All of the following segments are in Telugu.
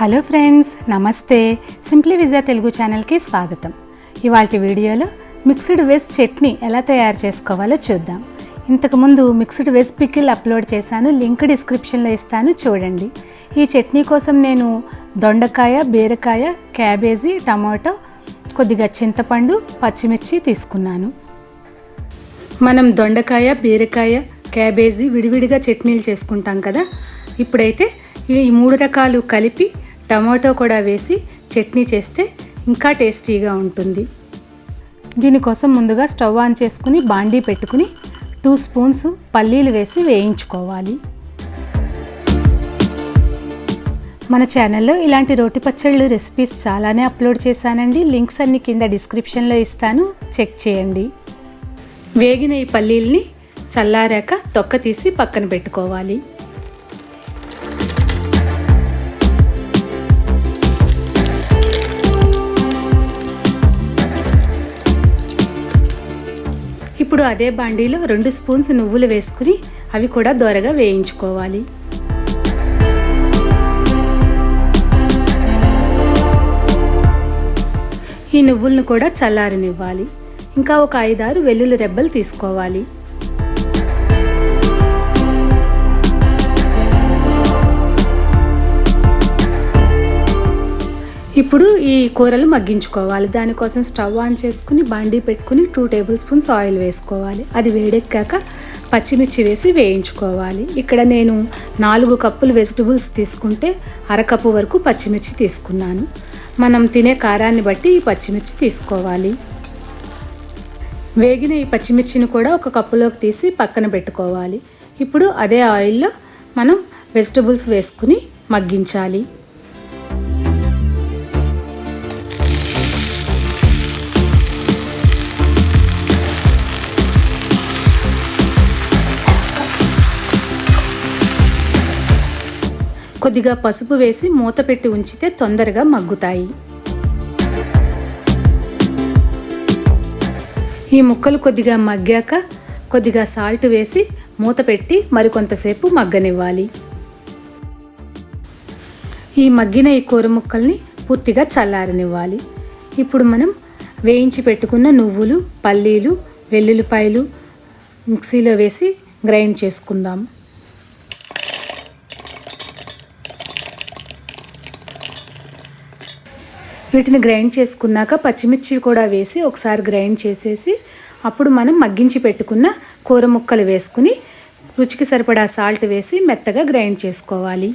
హలో ఫ్రెండ్స్, నమస్తే. సింప్లీ విజయ తెలుగు ఛానల్కి స్వాగతం. ఇవాల్టి వీడియోలో మిక్స్డ్ వెజ్ చట్నీ ఎలా తయారు చేసుకోవాలో చూద్దాం. ఇంతకుముందు మిక్స్డ్ వెజ్ పికిల్ అప్లోడ్ చేశాను, లింక్ డిస్క్రిప్షన్లో ఇస్తాను, చూడండి. ఈ చట్నీ కోసం నేను దొండకాయ, బీరకాయ, క్యాబేజీ, టమాటో, కొద్దిగా చింతపండు, పచ్చిమిర్చి తీసుకున్నాను. మనం దొండకాయ, బీరకాయ, క్యాబేజీ విడివిడిగా చట్నీలు చేసుకుంటాం కదా. ఇప్పుడైతే ఈ 3 రకాలు కలిపి టమాటో కూడా వేసి చట్నీ చేస్తే ఇంకా టేస్టీగా ఉంటుంది. దీనికోసం ముందుగా స్టవ్ ఆన్ చేసుకుని బాండీ పెట్టుకుని 2 స్పూన్స్ పల్లీలు వేసి వేయించుకోవాలి. మన ఛానల్లో ఇలాంటి రోటి పచ్చళ్ళు రెసిపీస్ చాలానే అప్లోడ్ చేశానండి. లింక్స్ అన్ని కింద డిస్క్రిప్షన్లో ఇస్తాను, చెక్ చేయండి. వేగిన ఈ పల్లీల్ని చల్లారాక తొక్క తీసి పక్కన పెట్టుకోవాలి. ఇప్పుడు అదే బాండీలో 2 స్పూన్స్ నువ్వులు వేసుకుని అవి కూడా దోరగా వేయించుకోవాలి. ఈ నువ్వులను కూడా చల్లారనివ్వాలి. ఇంకా ఒక 5-6 వెల్లుల్లి రెబ్బలు తీసుకోవాలి. ఇప్పుడు ఈ కూరలు మగ్గించుకోవాలి. దానికోసం స్టవ్ ఆన్ చేసుకుని బాండీ పెట్టుకుని 2 టేబుల్ స్పూన్స్ ఆయిల్ వేసుకోవాలి. అది వేడెక్కాక పచ్చిమిర్చి వేసి వేయించుకోవాలి. ఇక్కడ నేను 4 కప్పులు వెజిటబుల్స్ తీసుకుంటే 1/2 కప్పు వరకు పచ్చిమిర్చి తీసుకున్నాను. మనం తినే కారాన్ని బట్టి ఈ పచ్చిమిర్చి తీసుకోవాలి. వేగిన ఈ పచ్చిమిర్చిని కూడా ఒక కప్పులోకి తీసి పక్కన పెట్టుకోవాలి. ఇప్పుడు అదే ఆయిల్లో మనం వెజిటబుల్స్ వేసుకుని మగ్గించాలి. కొద్దిగా పసుపు వేసి మూత పెట్టి ఉంచితే తొందరగా మగ్గుతాయి. ఈ ముక్కలు కొద్దిగా మగ్గాక కొద్దిగా సాల్ట్ వేసి మూత పెట్టి మరికొంతసేపు మగ్గనివ్వాలి. ఈ మగ్గిన ఈ కూర ముక్కల్ని పూర్తిగా చల్లారనివ్వాలి. ఇప్పుడు మనం వేయించి పెట్టుకున్న నువ్వులు, పల్లీలు, వెల్లుల్లిపాయలు మిక్సీలో వేసి గ్రైండ్ చేసుకుందాం. వీటిని గ్రైండ్ చేసుకున్నాక పచ్చిమిర్చి కూడా వేసి ఒకసారి గ్రైండ్ చేసేసి అప్పుడు మనం మగ్గించి పెట్టుకున్న కూర ముక్కలు వేసుకుని రుచికి సరిపడా సాల్ట్ వేసి మెత్తగా గ్రైండ్ చేసుకోవాలి.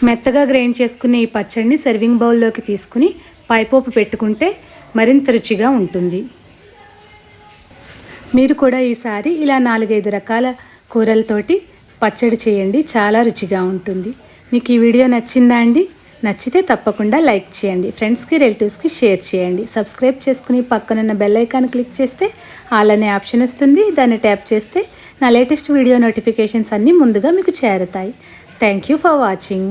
మెత్తగా గ్రైండ్ చేసుకునే ఈ పచ్చడిని సర్వింగ్ బౌల్లోకి తీసుకుని పైపోపు పెట్టుకుంటే మరింత రుచిగా ఉంటుంది. మీరు కూడా ఈసారి ఇలా 4-5 రకాల కూరలతోటి పచ్చడి చేయండి, చాలా రుచిగా ఉంటుంది. మీకు ఈ వీడియో నచ్చిందా అండి? నచ్చితే తప్పకుండా లైక్ చేయండి, ఫ్రెండ్స్కి, రిలేటివ్స్కి షేర్ చేయండి. సబ్స్క్రైబ్ చేసుకుని పక్కనున్న బెల్ ఐకాన్ క్లిక్ చేస్తే ఆల్ అనే ఆప్షన్ వస్తుంది. దాన్ని ట్యాప్ చేస్తే నా లేటెస్ట్ వీడియో నోటిఫికేషన్స్ అన్నీ ముందుగా మీకు చేరతాయి. Thank you for watching.